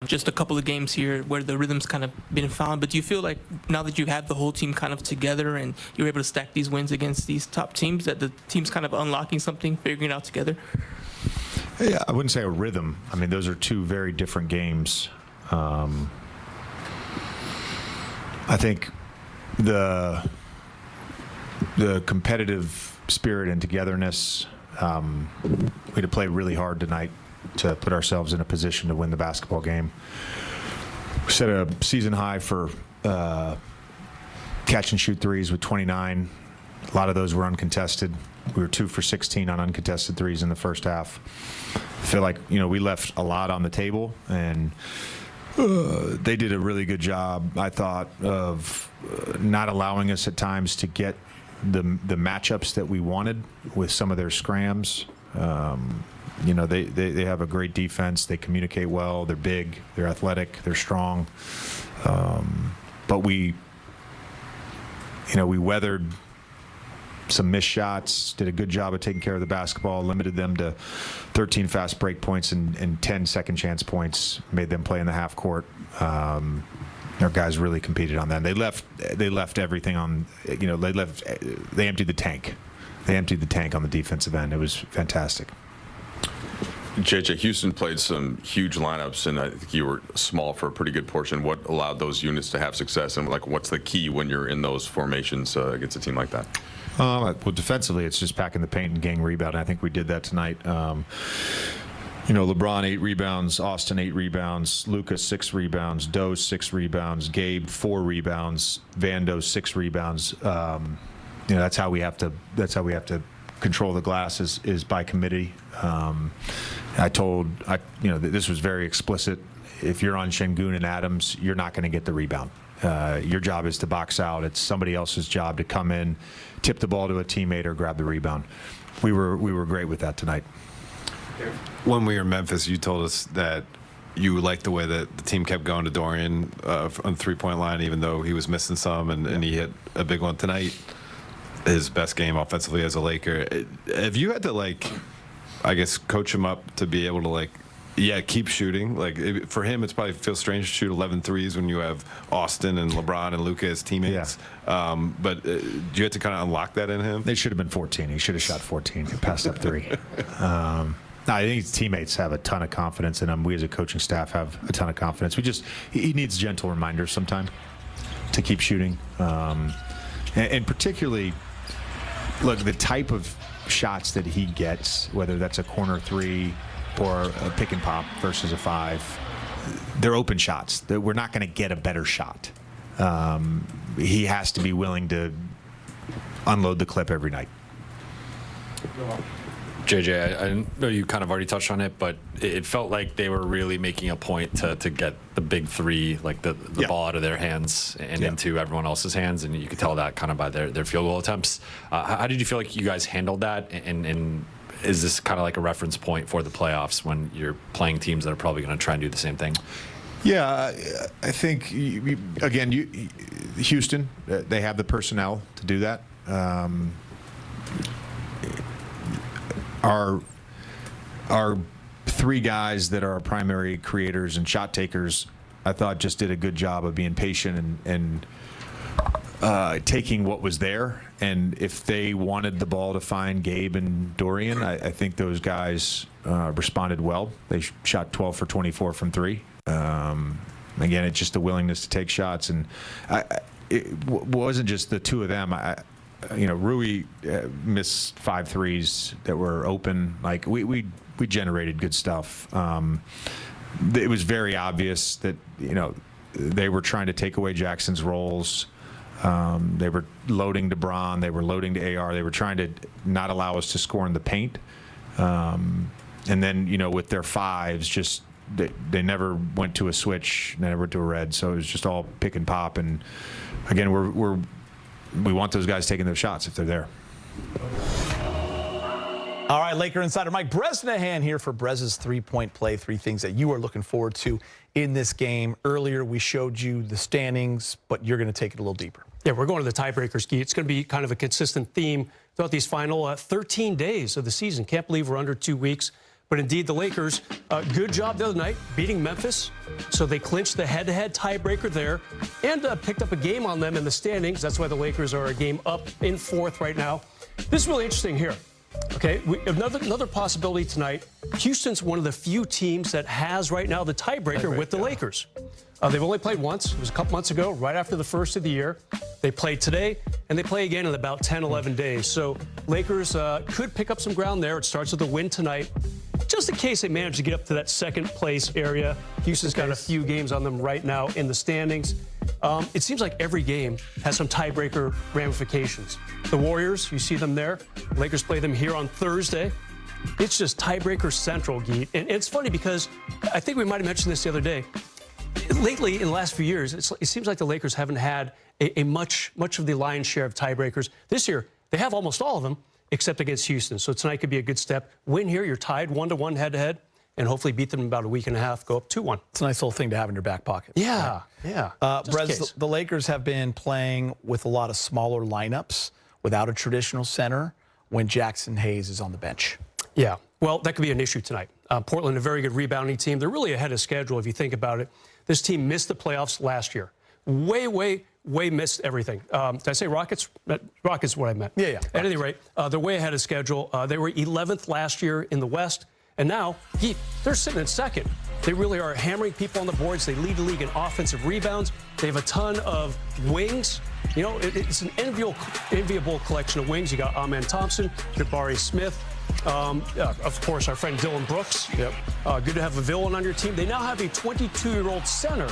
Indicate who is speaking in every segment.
Speaker 1: just a couple of games here where the rhythm's kind of been found. But do you feel like now that you have the whole team kind of together and you're able to stack these wins against these top teams, that the team's kind of unlocking something, figuring it out together?
Speaker 2: Yeah, I wouldn't say a rhythm. I mean, those are two very different games. I think the competitive spirit and togetherness, we had to play really hard tonight to put ourselves in a position to win the basketball game. We set a season high for catch and shoot threes with 29. A lot of those were uncontested. We were 2 for 16 on uncontested threes in the first half. I feel like, we left a lot on the table, and they did a really good job, I thought, of not allowing us at times to get the matchups that we wanted with some of their scrams. They have a great defense. They communicate well. They're big. They're athletic. They're strong. But we weathered some missed shots, did a good job of taking care of the basketball, limited them to 13 fast break points and 10 second chance points, made them play in the half court. Our guys really competed on that. They left everything on, they emptied the tank. They emptied the tank on the defensive end. It was fantastic.
Speaker 3: JJ, Houston played some huge lineups, and I think you were small for a pretty good portion. What allowed those units to have success, and what's the key when you're in those formations against a team like that?
Speaker 2: Well, defensively, it's just packing the paint and getting rebound. I think we did that tonight. LeBron 8 rebounds, Austin 8 rebounds, Lucas 6 rebounds, Doe 6 rebounds, Gabe 4 rebounds, Vando 6 rebounds. That's how we have to control the glass is by committee. This was very explicit. If you're on Şengün and Adams, you're not going to get the rebound. Your job is to box out. It's somebody else's job to come in, tip the ball to a teammate, or grab the rebound. We were great with that tonight.
Speaker 4: When we were in Memphis, you told us that you liked the way that the team kept going to Dorian on the three-point line, even though he was missing some, and he hit a big one tonight. His best game offensively as a Laker. Have you had to coach him up to be able to keep shooting? For him, it's probably feels strange to shoot 11 threes when you have Austin and LeBron and Luka as teammates. Yeah. But do you have to kind of unlock that in him?
Speaker 2: They should have been 14. He should have shot 14. He passed up 3. I think his teammates have a ton of confidence in him. We as a coaching staff have a ton of confidence. He needs gentle reminders sometimes to keep shooting. And particularly, look, the type of shots that he gets, whether that's a corner 3 or a pick and pop versus a 5, they're open shots. We're not going to get a better shot. He has to be willing to unload the clip every night.
Speaker 5: JJ, I know you kind of already touched on it, but it felt like they were really making a point to get the big 3, the ball out of their hands and into everyone else's hands, and you could tell that kind of by their field goal attempts. How did you feel like you guys handled that, and is this kind of like a reference point for the playoffs when you're playing teams that are probably going to try and do the same thing?
Speaker 2: Yeah, I think, Houston, they have the personnel to do that. Our 3 guys that are our primary creators and shot takers, I thought just did a good job of being patient and taking what was there. And if they wanted the ball to find Gabe and Dorian, I think those guys responded well. They shot 12 for 24 from 3. Again, it's just the willingness to take shots. And it wasn't just the 2 of them. Rui missed 5 threes that were open. We generated good stuff. It was very obvious that they were trying to take away Jackson's roles. They were loading to Bron. They were loading to AR. They were trying to not allow us to score in the paint. And then with their 5s, they never went to a switch. They never went to a red. So it was just all pick and pop. And again, we want those guys taking those shots if they're there.
Speaker 6: All right, Laker insider Mike Bresnahan here for Brez's three-point play. 3 things that you are looking forward to in this game. Earlier, we showed you the standings, but you're going to take it a little deeper.
Speaker 7: Yeah, we're going to the tiebreakers, Ski. It's going to be kind of a consistent theme throughout these final 13 days of the season. Can't believe we're under 2 weeks. But indeed, the Lakers, good job the other night, beating Memphis. So they clinched the head-to-head tiebreaker there and picked up a game on them in the standings. That's why the Lakers are a game up in fourth right now. This is really interesting here. Okay, another possibility tonight. Houston's one of the few teams that has right now the tiebreaker with the Lakers. They've only played once. It was a couple months ago, right after the first of the year. They played today, and they play again in about 10, 11 days. So Lakers could pick up some ground there. It starts with a win tonight. Just in case they manage to get up to that second place area. Houston's got a few games on them right now in the standings. It seems like every game has some tiebreaker ramifications. The Warriors, you see them there. Lakers play them here on Thursday. It's just tiebreaker central, Geet. And it's funny because I think we might have mentioned this the other day. Lately, in the last few years, it seems like the Lakers haven't had a much of the lion's share of tiebreakers. This year, they have almost all of them, except against Houston. So tonight could be a good step. Win here, you're tied 1-1 head-to-head, and hopefully beat them in about a week and a half, go up 2-1.
Speaker 6: It's a nice little thing to have in your back pocket.
Speaker 7: Yeah, yeah.
Speaker 6: Brez, the Lakers have been playing with a lot of smaller lineups without a traditional center when Jackson Hayes is on the bench.
Speaker 7: Yeah, well, that could be an issue tonight. Portland, a very good rebounding team. They're really ahead of schedule if you think about it. This team missed the playoffs last year. Way missed everything. Did I say Rockets? Rockets is what I meant.
Speaker 6: Yeah.
Speaker 7: At any rate, they're way ahead of schedule. They were 11th last year in the West, and now they're sitting in second. They really are hammering people on the boards. They lead the league in offensive rebounds. They have a ton of wings. You know, it's an enviable collection of wings. You got Amen Thompson, Jabari Smith, of course, our friend Dylan Brooks.
Speaker 6: Yep.
Speaker 7: Good to have a villain on your team. They now have a 22-year-old center,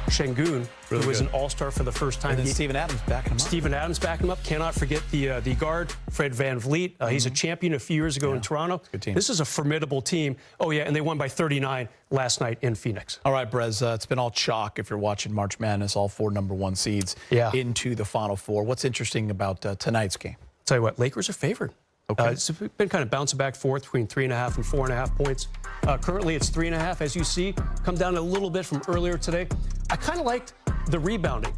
Speaker 7: Şengün, who was an all-star for the first time.
Speaker 6: And then Steven Adams backing him up.
Speaker 7: Steven Adams backing him up. Cannot forget the guard, Fred VanVleet. He's a champion a few years ago in Toronto.
Speaker 6: Good team.
Speaker 7: This is a formidable team. Oh, yeah, and they won by 39 last night in Phoenix.
Speaker 6: All right, Brez, it's been all chalk if you're watching March Madness, all 4 #1 seeds into the Final Four. What's interesting about tonight's game?
Speaker 7: I'll tell you what, Lakers are favored.
Speaker 6: Okay.
Speaker 7: It's been kind of bouncing back forth between 3.5 and 4.5 points. Currently, it's 3.5, as you see. Come down a little bit from earlier today. I kind of liked the rebounding.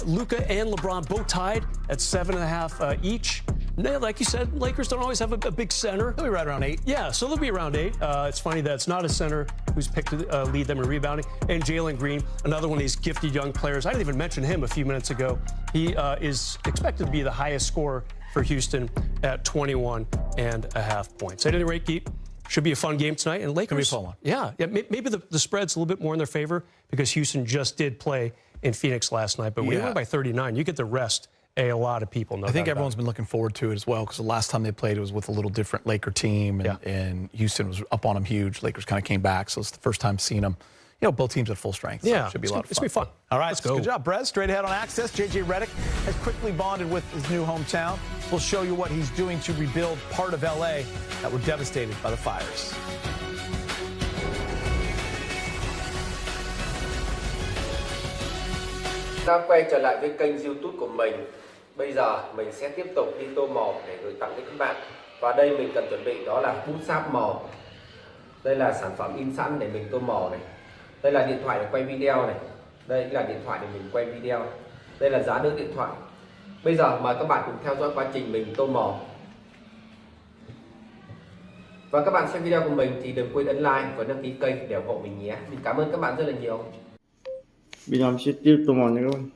Speaker 7: Luka and LeBron both tied at 7.5 each. Now, like you said, Lakers don't always have a big center.
Speaker 6: They'll be right around 8.
Speaker 7: Yeah, so they'll be around 8. It's funny that it's not a center who's picked to lead them in rebounding. And Jalen Green, another one of these gifted young players. I didn't even mention him a few minutes ago. He is expected to be the highest scorer for Houston at 21.5 points. At any rate, Geet, should be a fun game tonight. And Lakers,
Speaker 6: be a fun one.
Speaker 7: Yeah, maybe the spread's a little bit more in their favor because Houston just did play in Phoenix last night. But when you win by 39, you get the rest a lot of people. No
Speaker 6: I think everyone's been looking forward to it as well because the last time they played, it was with a little different Laker team, and Houston was up on them huge. Lakers kind of came back, so it's the first time seeing them. You know, both teams at full strength.
Speaker 7: Yeah,
Speaker 6: so it should be a lot of fun.
Speaker 7: It's going to be fun.
Speaker 6: All right,
Speaker 7: Let's go.
Speaker 6: Good job, Brez. Straight ahead on Access. JJ Redick has quickly bonded with his new hometown. We'll show you what he's doing to rebuild part of LA that were devastated by the fires.
Speaker 8: Ta quay trở lại với kênh YouTube của mình. Bây giờ mình sẽ tiếp tục đi tô màu để gửi tặng đến các bạn. Và đây mình cần chuẩn bị đó là bút sáp màu. Đây là sản phẩm in sẵn để mình tô màu này. Đây là điện thoại để quay video này. Đây là điện thoại để mình quay video. Đây là giá đỡ điện thoại. Bây giờ mời các bạn cùng theo dõi quá trình mình tô màu. Và các bạn xem video của mình thì đừng quên ấn like và đăng ký kênh để ủng hộ mình nhé. Mình cảm ơn các bạn rất là nhiều.
Speaker 9: Bây giờ mình sẽ tiếp tục màu nha các bạn.